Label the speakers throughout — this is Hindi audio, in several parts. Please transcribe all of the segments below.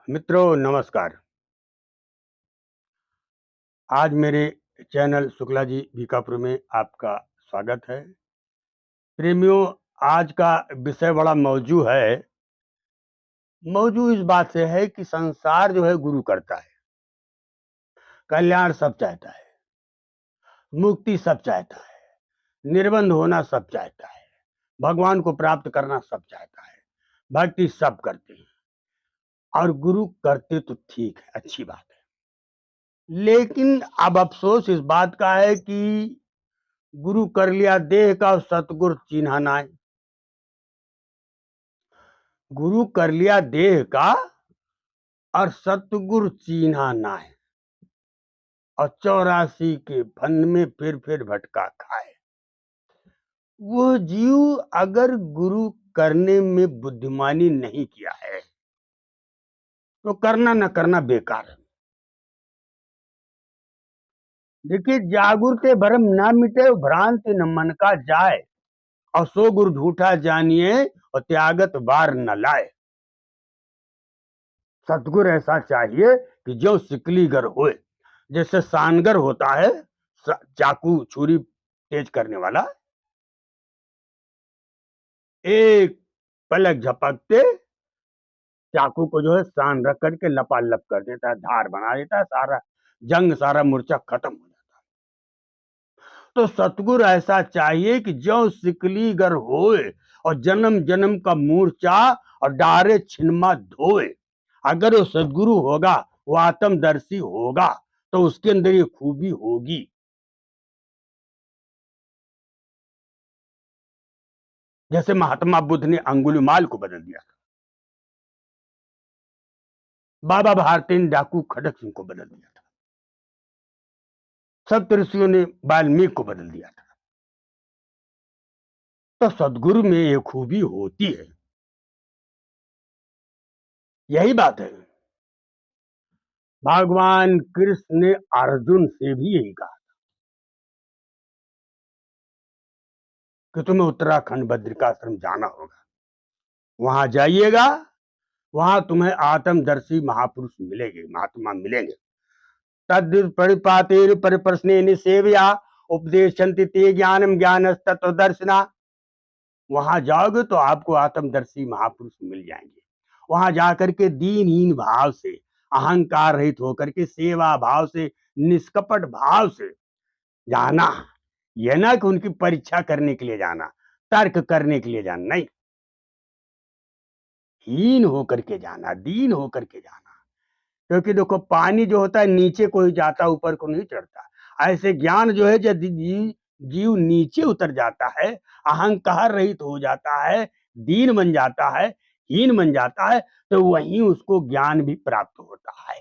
Speaker 1: मित्रों नमस्कार। आज मेरे चैनल शुक्ला जी बीकापुर में आपका स्वागत है। प्रेमियों, आज का विषय बड़ा मौजू है। मौजू इस बात से है कि संसार जो है गुरु करता है, कल्याण सब चाहता है, मुक्ति सब चाहता है, निर्बंध होना सब चाहता है, भगवान को प्राप्त करना सब चाहता है, भक्ति सब करते हैं और गुरु करते तो ठीक है, अच्छी बात है। लेकिन अब अफसोस इस बात का है कि गुरु कर लिया देह का और सतगुरु चिन्हा नाय। गुरु कर लिया देह का और सतगुरु चिन्हा नाय, और 84 के फन में फिर भटका खाए। वो जीव अगर गुरु करने में बुद्धिमानी नहीं किया है तो करना न करना बेकार है। देखिए, जागुरते भरम ना मिटे, भ्रांति न मन का जाए, और सो गुरु झूठा जानिए और त्यागत बार न लाए। सतगुरु ऐसा चाहिए कि जो सिकलीगर होए, जैसे सानगर होता है, चाकू छुरी तेज करने वाला, एक पलक झपकते चाकू को जो है सान रख करके लपालप कर देता है, धार बना देता है, सारा जंग सारा मूर्छा खत्म हो जाता है। तो सतगुरु ऐसा चाहिए कि जो सिकलीगर होए और जन्म जन्म का मूर्छा और डारे छिन्मा धोए। अगर वो सदगुरु होगा, वो आत्मदर्शी होगा, तो उसके अंदर ये खूबी होगी। जैसे महात्मा बुद्ध ने अंगुलीमाल को बदल दिया था, बाबा भारती ने डाकू खड़क सिंह को बदल दिया था, सप्त ऋषियों ने वाल्मीकि को बदल दिया था। तो सदगुरु में ये खूबी होती है, यही बात है। भगवान कृष्ण ने अर्जुन से भी यही कहा कि तुम्हें उत्तराखंड बद्रिकाश्रम जाना होगा, वहां जाइएगा, वहां तुम्हें आत्मदर्शी महापुरुष मिलेंगे, महात्मा मिलेंगे। तद परिपातेर परिप्रश्नेन सेवया उपदेशन्ति ते ज्ञानम ज्ञानस्तत्वदर्शिना। वहां जाओगे तो आपको आत्मदर्शी महापुरुष मिल जाएंगे। वहां जाकर के दीनहीन भाव से, अहंकार रहित होकर के, सेवा भाव से, निष्कपट भाव से जाना। यह ना कि उनकी परीक्षा करने के लिए जाना, तर्क करने के लिए जाना, नहीं, हीन होकर के जाना, दीन होकर के जाना। क्योंकि देखो, पानी जो होता है नीचे को ही जाता, ऊपर को नहीं चढ़ता। ऐसे ज्ञान जो है, यदि जीव नीचे उतर जाता है, अहंकार रहित हो जाता है, दीन बन जाता है, हीन बन जाता है, तो वहीं उसको ज्ञान भी प्राप्त होता है।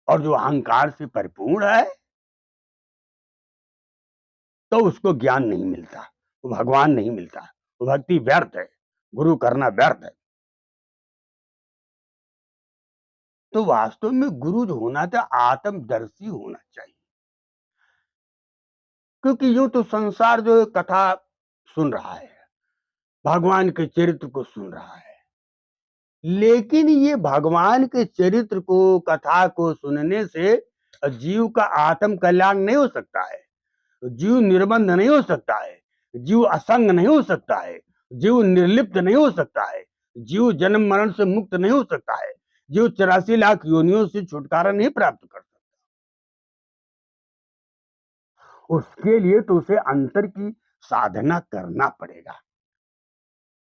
Speaker 1: और जो अहंकार से परिपूर्ण है तो उसको ज्ञान नहीं मिलता, वो भगवान नहीं मिलता, वो भक्ति व्यर्थ है, गुरु करना व्यर्थ है। तो वास्तव में गुरु जो होना था, आत्मदर्शी होना चाहिए। क्योंकि यूं तो संसार जो है कथा सुन रहा है, भगवान के चरित्र को सुन रहा है, लेकिन ये भगवान के चरित्र को, कथा को सुनने से जीव का आत्म कल्याण नहीं हो सकता है, जीव निर्बंध नहीं हो सकता है, जीव असंग नहीं हो सकता है, जीव निर्लिप्त नहीं हो सकता है, जीव जन्म मरण से मुक्त नहीं हो सकता है, जीव 84 लाख योनियों से छुटकारा नहीं प्राप्त कर सकता। उसके लिए तो उसे अंतर की साधना करना पड़ेगा,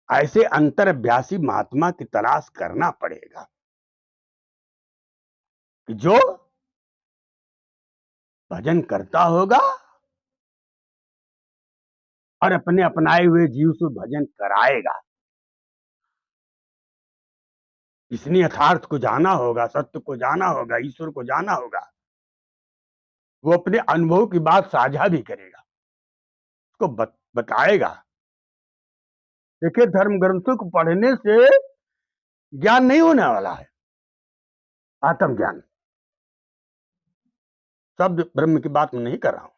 Speaker 1: ऐसे अंतर अभ्यासी महात्मा की तलाश करना पड़ेगा कि जो भजन करता होगा और अपने अपनाए हुए जीव से भजन कराएगा। इसने यथार्थ को जाना होगा, सत्य को जाना होगा, ईश्वर को जाना होगा, वो अपने अनुभव की बात साझा भी करेगा, उसको बताएगा। देखिए, धर्म ग्रंथों को पढ़ने से ज्ञान नहीं होने वाला है, आत्मज्ञान। शब्द ब्रह्म की बात मैं नहीं कर रहा हूं,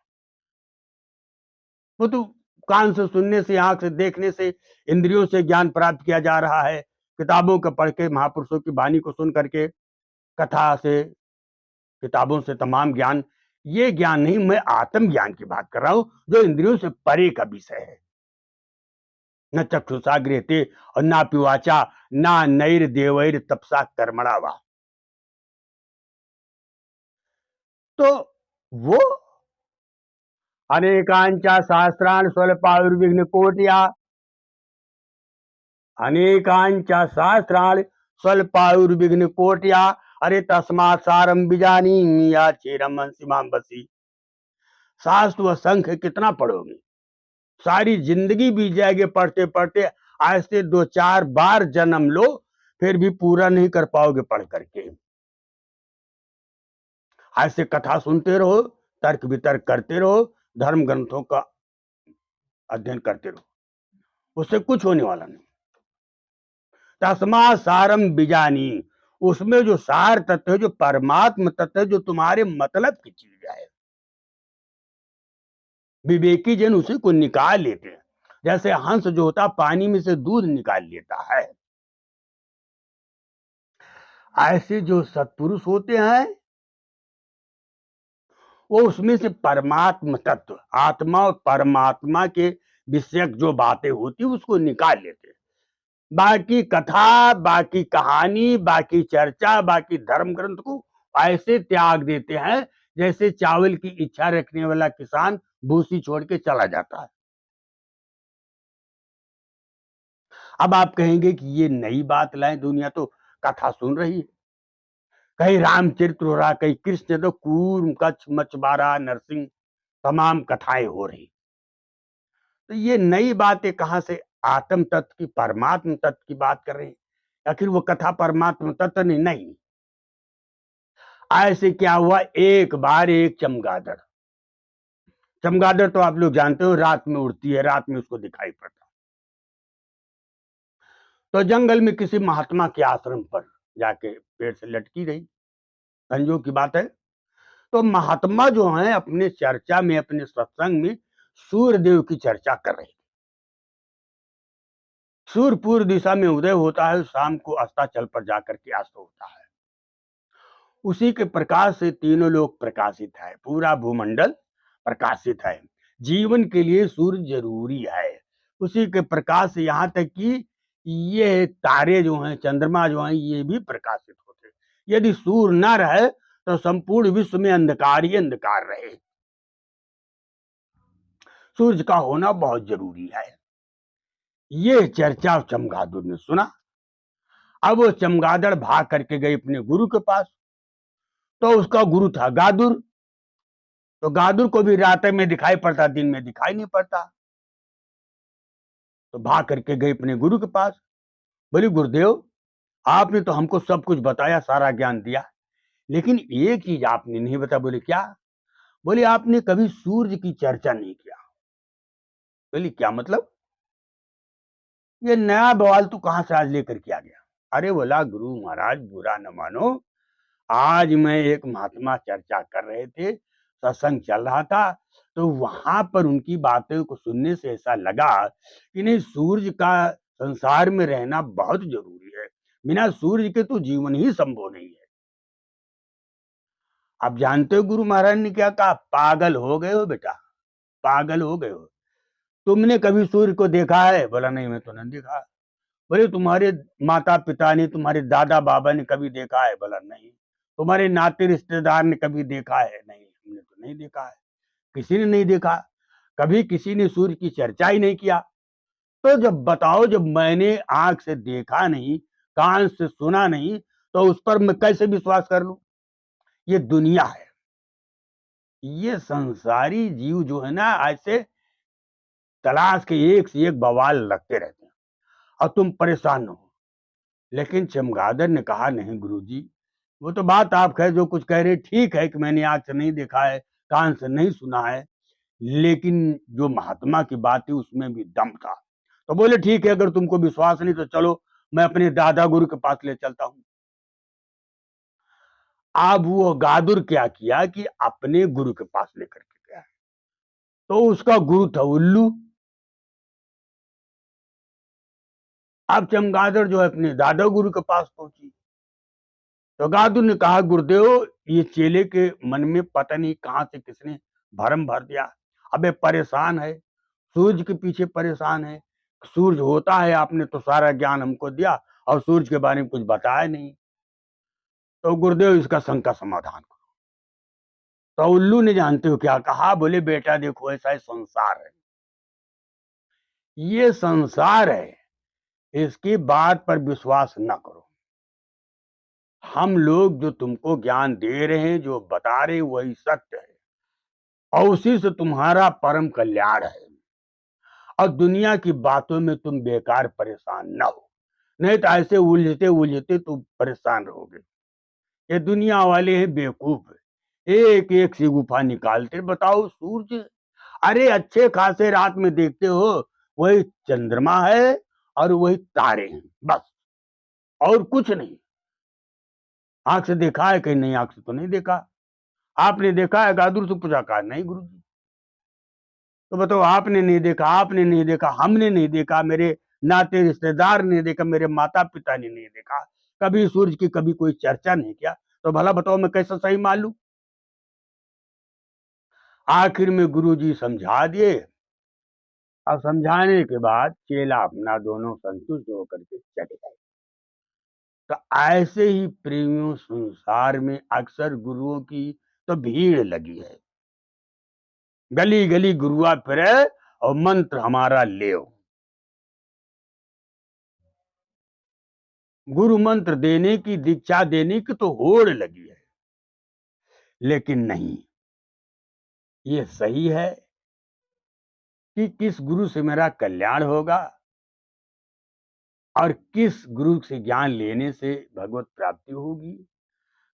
Speaker 1: वो तो कान से सुनने से, आंख से देखने से, इंद्रियों से ज्ञान प्राप्त किया जा रहा है, किताबों को पढ़ के, महापुरुषों की वाणी को सुन करके, कथा से, किताबों से तमाम ज्ञान, ये ज्ञान नहीं, मैं आत्म ज्ञान की बात कर रहा हूं, जो इंद्रियों से परे का विषय है। न चक्षुषा गृहते और ना पिवाचा ना नैर देवैर तपसा कर्मणा वा। तो वो अनेकांचा शास्त्रान स्वल्पायुर्विघ्न कोटिया, अनेकांचा शास्त्रान स्वल्पायुर्विघ्न कोटिया, अरे तस्मात् सारम बीजानी या चेरम अंसिमाम बसी। शास्त्र व संख्य कितना पढ़ोगे, सारी जिंदगी बीत जाएगी पढ़ते पढ़ते, आज से 2-4 बार जन्म लो फिर भी पूरा नहीं कर पाओगे पढ़ करके। आज से कथा सुनते रहो, तर्क वितर्क करते रहो, धर्म ग्रंथों का अध्ययन करते रहो, उससे कुछ होने वाला नहीं। तस्मा सारम बीजानी, उसमें जो सार तत्व है, जो परमात्म तत्व है, जो तुम्हारे मतलब की चीज है, विवेकी जन उसी को निकाल लेते हैं। जैसे हंस जो होता पानी में से दूध निकाल लेता है, ऐसे जो सत्पुरुष होते हैं वो उसमें से परमात्म तत्व, आत्मा और परमात्मा के विषयक जो बातें होती उसको निकाल लेते हैं। बाकी कथा, बाकी कहानी, बाकी चर्चा, बाकी धर्म ग्रंथ को ऐसे त्याग देते हैं जैसे चावल की इच्छा रखने वाला किसान भूसी छोड़ के चला जाता है। अब आप कहेंगे कि ये नई बात लाए, दुनिया तो कथा सुन रही है, कहीं रामचरित्र हो रहा, कहीं कृष्ण, तो कूर्म कच्छ मछुआरा नरसिंह तमाम कथाएं हो रही। तो ये नई बातें कहां से आत्म तत्व की, परमात्म तत्व की बात कर रहे हैं? आखिर वो कथा परमात्म तत्व नहीं, नहीं। ऐसे क्या हुआ, एक बार एक चमगादड़, चमगादड़ तो आप लोग जानते हो रात में उड़ती है, रात में उसको दिखाई पड़ता, तो जंगल में किसी महात्मा के आश्रम पर जाके पेड़ से लटकी रही, संजोग की बात है। तो महात्मा जो है अपने चर्चा में, अपने सत्संग में सूर्य देव की चर्चा कर रहे। सूर्य पूर्व दिशा में उदय होता है, शाम को अस्ताचल पर जाकर के अस्त होता है। उसी के प्रकाश से तीनों लोग प्रकाशित है, पूरा भूमंडल प्रकाशित है। जीवन के लिए सूर्य जरूरी है। उसी के प्रकाश से यहाँ तक कि ये तारे जो हैं, चंद्रमा जो हैं, ये भी प्रकाशित होते हैं। यदि सूर्य न रहे तो संपूर्ण विश्व में अंधकार ही अंधकार रहे। सूर्य का होना बहुत जरूरी है। ये चर्चा चमगादड़ ने सुना। अब वो चमगादड़ भाग करके गई अपने गुरु के पास, तो उसका गुरु था गादुर, तो गादुर को भी रात में दिखाई पड़ता, दिन में दिखाई नहीं पड़ता। तो भाग करके गई अपने गुरु के पास, बोली गुरुदेव आपने तो हमको सब कुछ बताया, सारा ज्ञान दिया, लेकिन एक चीज आपने नहीं बताया। बोले क्या? बोले आपने कभी सूर्य की चर्चा नहीं किया। बोली क्या मतलब? ये नया बवाल तू कहां से आज लेकर के आ गया? अरे बोला गुरु महाराज बुरा न मानो, आज मैं एक महात्मा चर्चा कर रहे थे, सत्संग चल रहा था, तो वहां पर उनकी बातों को सुनने से ऐसा लगा कि नहीं, सूर्य का संसार में रहना बहुत जरूरी है, बिना सूर्य के तो जीवन ही संभव नहीं है। आप जानते हो गुरु महाराज ने क्या कहा? पागल हो गए हो बेटा, पागल हो गए हो। तुमने कभी सूर्य को देखा है? बोला नहीं मैं तो नहीं देखा। बोले तुम्हारे माता पिता ने, तुम्हारे दादा बाबा ने कभी देखा है? बोला नहीं। तुम्हारे नाते रिश्तेदार ने कभी देखा है? नहीं, हमने तो नहीं देखा है, किसी ने नहीं देखा, कभी किसी ने सूर्य की चर्चा ही नहीं किया। तो जब बताओ, जब मैंने आंख से देखा नहीं, कान से सुना नहीं, तो उस पर मैं कैसे विश्वास कर लूं? ये दुनिया है, ये संसारी जीव जो है ना, ऐसे तलाश के एक से एक बवाल लगते रहते हैं और तुम परेशान न हो। लेकिन चमगादड़ ने कहा नहीं गुरुजी, वो तो बात आप कहे, जो कुछ कह रहे ठीक है कि मैंने आंख से नहीं देखा है, कान से नहीं सुना है, लेकिन जो महात्मा की बात है उसमें भी दम था। तो बोले ठीक है, अगर तुमको विश्वास नहीं तो चलो मैं अपने दादा गुरु के पास ले चलता हूं। अब वो गादुर क्या किया कि अपने गुरु के पास लेकर के गया, तो उसका गुरु था उल्लू। अब चमगादड़ जो है अपने दादा गुरु के पास पहुंची। तो गादू ने कहा, गुरुदेव, ये चेले के मन में पता नहीं कहां से किसने भरम भर दिया। अबे परेशान है, सूरज के पीछे परेशान है। सूरज होता है, आपने तो सारा ज्ञान हमको दिया और सूरज के बारे में कुछ बताया नहीं। तो गुरुदेव, इसका शंका समाधान करो। तो उल्लू ने जानते हो क्या कहा? बोले, बेटा देखो, ऐसा ही संसार है, ये संसार है, इसकी बात पर विश्वास न करो। हम लोग जो तुमको ज्ञान दे रहे हैं, जो बता रहे हैं, वही सत्य है और उसी से तुम्हारा परम कल्याण है। और दुनिया की बातों में तुम बेकार परेशान न हो, नहीं तो ऐसे उलझते उलझते तुम परेशान रहोगे। ये दुनिया वाले हैं बेवकूफ, एक एक सी गुफा निकालते। बताओ, सूरज, अरे अच्छे खासे रात में देखते हो, वही चंद्रमा है और वही तारे हैं, बस, और कुछ नहीं। आंख से देखा है? कहीं नहीं, आंख से तो नहीं देखा। आपने देखा है? गादुर से पूछा, कहा नहीं गुरुजी। तो बताओ, आपने नहीं देखा, आपने नहीं देखा, हमने नहीं देखा, मेरे नाते रिश्तेदार ने देखा, मेरे माता पिता ने नहीं देखा, कभी सूरज की कभी कोई चर्चा नहीं किया, तो भला बताओ मैं कैसे सही मान लूं? आखिर में गुरुजी समझा दिए और समझाने के बाद चेला अपना दोनों संतुष्ट होकर के चले गए। तो ऐसे ही प्रेमियों, संसार में अक्सर गुरुओं की तो भीड़ लगी है। गली गली गुरुआ फिरे और मंत्र हमारा ले। गुरु मंत्र देने की, दीक्षा देने की तो होड़ लगी है, लेकिन नहीं, ये सही है कि किस गुरु से मेरा कल्याण होगा और किस गुरु से ज्ञान लेने से भगवत प्राप्ति होगी,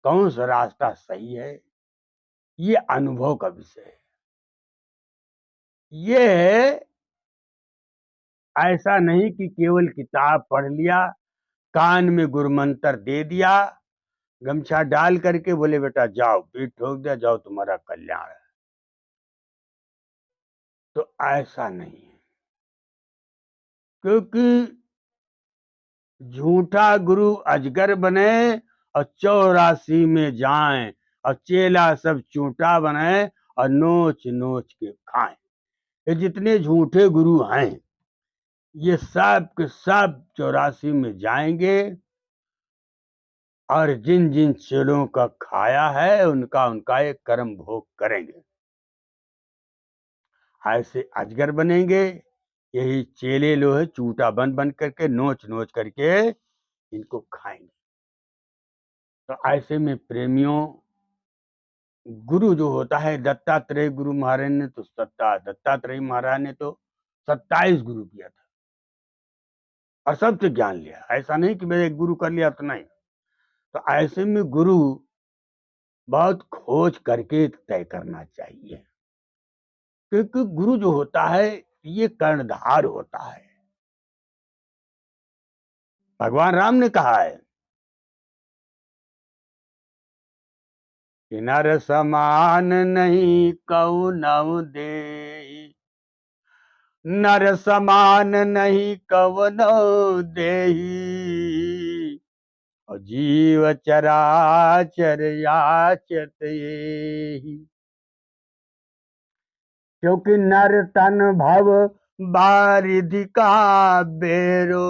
Speaker 1: कौन सा रास्ता सही है, ये अनुभव का विषय है। ये ऐसा नहीं कि केवल किताब पढ़ लिया, कान में गुरु मंत्र दे दिया, गमछा डाल करके बोले बेटा जाओ, पीठ ठोक दिया, जाओ तुम्हारा कल्याण है। तो ऐसा नहीं है, क्योंकि झूठा गुरु अजगर बने और 84 में जाए और चेला सब चूंटा बने और नोच नोच के खाएं। ये जितने झूठे गुरु हैं, ये सब के सब 84 में जाएंगे और जिन जिन चेलों का खाया है उनका उनका एक कर्म भोग करेंगे। ऐसे अजगर बनेंगे, यही चेले लोग चूटा बन बन करके, नोच नोच करके इनको खाएंगे। तो ऐसे में प्रेमियों, गुरु जो होता है, दत्तात्रेय गुरु महाराज ने तो दत्तात्रेय महाराज ने तो 27 गुरु किया था और सबसे ज्ञान लिया। ऐसा नहीं कि मैंने एक गुरु कर लिया तो नहीं। तो ऐसे में गुरु बहुत खोज करके तय करना चाहिए, क्योंकि गुरु जो होता है, ये कर्णधार होता है। भगवान राम ने कहा है कि नर समान नहीं कउनऊ दे, नर समान नहीं कवनो देही, और जीव चराचर याचत येहि। क्योंकि नर तन भव बारिधि का बेरो,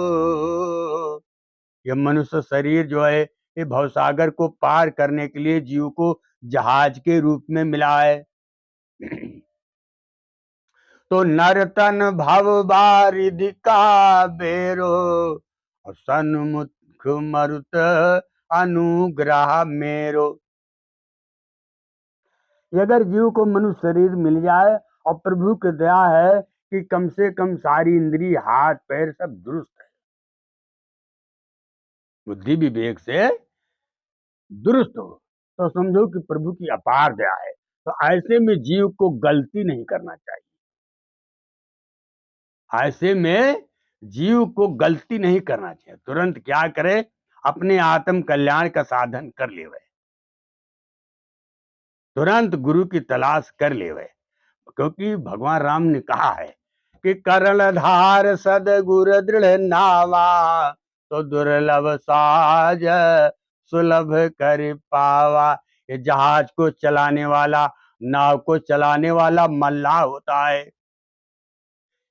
Speaker 1: ये मनुष्य शरीर जो है, ये भवसागर को पार करने के लिए जीव को जहाज के रूप में मिला है। तो नरतन भव बारिधि का बेरो, और सन्मुख मरुत अनुग्रह मेरो। अगर जीव को मनुष्य शरीर मिल जाए और प्रभु की दया है कि कम से कम सारी इंद्रिय, हाथ पैर सब दुरुस्त है, बुद्धि विवेक से दुरुस्त हो, तो समझो कि प्रभु की अपार दया है। तो ऐसे में जीव को गलती नहीं करना चाहिए। ऐसे में जीव को गलती नहीं करना चाहिए। तुरंत क्या करे, अपने आत्म कल्याण का साधन कर लेवे, तुरंत गुरु की तलाश कर लेवे। क्योंकि भगवान राम ने कहा है कि कर्णधार सदगुर दृढ़ नावा, तो दुर्लभ साज सुलभ कर पावा। ये जहाज को चलाने वाला, नाव को चलाने वाला मल्लाह होता है।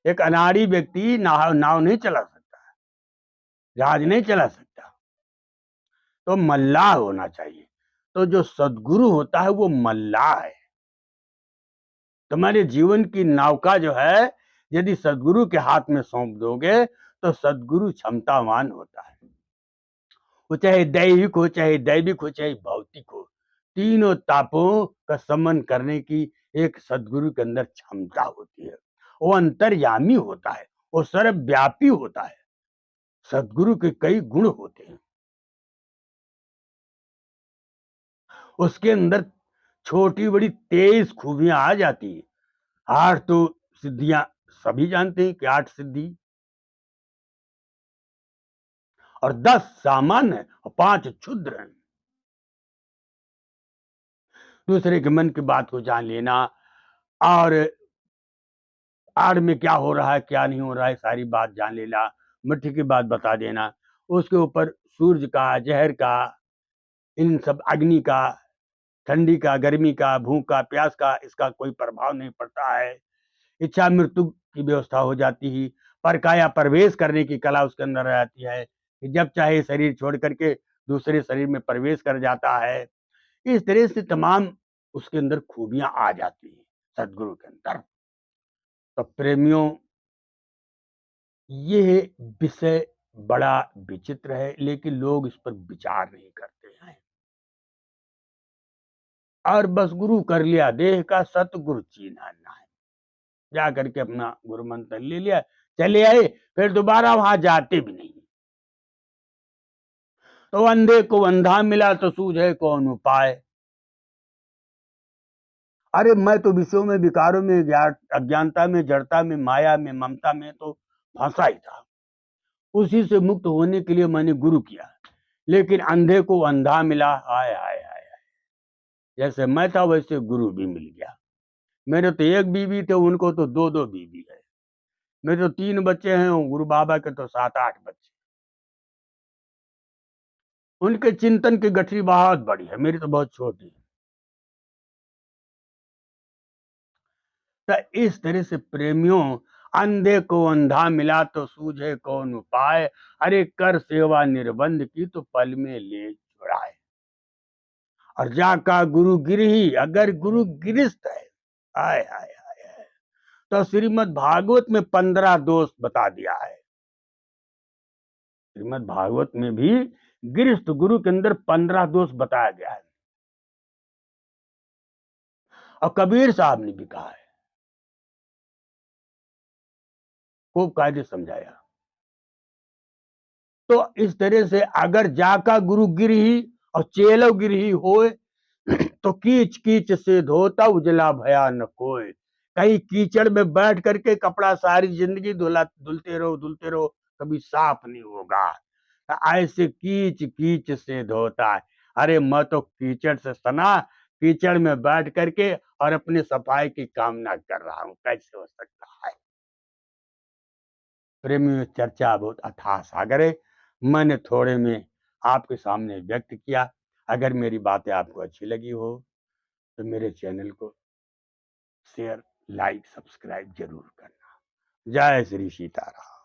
Speaker 1: एक अनाड़ी व्यक्ति नाव नाव नहीं चला सकता, जहाज नहीं चला सकता, तो मल्लाह होना चाहिए। तो जो सदगुरु होता है वो मल्लाह है। तुम्हारे जीवन की नौका जो है यदि सदगुरु के हाथ में सौंप दोगे तो सदगुरु क्षमतावान होता है। वो चाहे दैहिक हो, चाहे दैविक हो, चाहे भौतिक हो, तीनों तापों का समन करने की एक सदगुरु के अंदर क्षमता होती है। वो अंतर्यामी होता है, वो सर्वव्यापी होता है। सदगुरु के कई गुण होते हैं, उसके अंदर छोटी बड़ी 23 खूबियां आ जाती है। 8 तो सिद्धियां सभी जानते हैं कि 8 सिद्धि, और 10 सामान्य और 5 क्षुद्र हैं। दूसरे के मन की बात को जान लेना, और आड़ में क्या हो रहा है क्या नहीं हो रहा है सारी बात जान लेना, मिट्टी की बात बता देना। उसके ऊपर सूर्य का, जहर का, इन सब अग्नि का, ठंडी का, गर्मी का, भूख का, प्यास का, इसका कोई प्रभाव नहीं पड़ता है। इच्छा मृत्यु की व्यवस्था हो जाती है। परकाया प्रवेश करने की कला उसके अंदर आ जाती है कि जब चाहे शरीर छोड़ करके दूसरे शरीर में प्रवेश कर जाता है। इस तरह से तमाम उसके अंदर खूबियां आ जाती हैं सदगुरु के अंदर। तो प्रेमियों, ये विषय बड़ा विचित्र है, लेकिन लोग इस पर विचार नहीं करते हैं, और बस गुरु कर लिया देह का, सतगुरु चीन्हा नाय। जा करके अपना गुरु मंत्र ले लिया, चले आए, फिर दोबारा वहां जाते भी नहीं। तो अंधे को अंधा मिला तो सूझे कौन उपाय। अरे मैं तो विषयों में, विकारों में, अज्ञानता में, जड़ता में, माया में, ममता में तो फंसा ही था। उसी से मुक्त होने के लिए मैंने गुरु किया, लेकिन अंधे को अंधा मिला। हाय हाय हाय, जैसे मैं था वैसे गुरु भी मिल गया। मेरे तो एक बीवी थे, उनको तो 2-2 बीवी है। मेरे तो 3 बच्चे हैं, गुरु बाबा के तो 7-8 बच्चे। उनके चिंतन की गठरी बहुत बड़ी है, मेरी तो बहुत छोटी है। तो इस तरह से प्रेमियों, अंधे को अंधा मिला तो सूझे कौन उपाय। अरे कर सेवा निर्बंध की तो पल में ले छुड़ाए। और जाका गुरु गिरही, अगर गुरु गिरस्त है, आय हाय हाय, तो श्रीमद् भागवत में 15 दोष बता दिया है। श्रीमद् भागवत में भी गृहस्थ गुरु के अंदर 15 दोष बताया गया है, और कबीर साहब ने भी कहा है, खूब कायदे समझाया। तो इस तरह से अगर जाका गुरु गिरही और चेलो गिरही होए, तो कीच कीच से धोता उजला भया न कोय। कहीं कीचड़ में बैठ करके कपड़ा सारी जिंदगी धुलते रहो, कभी साफ नहीं होगा। ऐसे कीच कीच से धोता है। अरे मैं तो कीचड़ से सना, कीचड़ में बैठ करके और अपनी सफाई की कामना कर रहा हूं, कैसे हो सकता है। प्रेमी में चर्चा बहुत अथाह सागर है, मैंने थोड़े में आपके सामने व्यक्त किया। अगर मेरी बातें आपको अच्छी लगी हो तो मेरे चैनल को शेयर, लाइक, सब्सक्राइब जरूर करना। जय श्री सीताराम।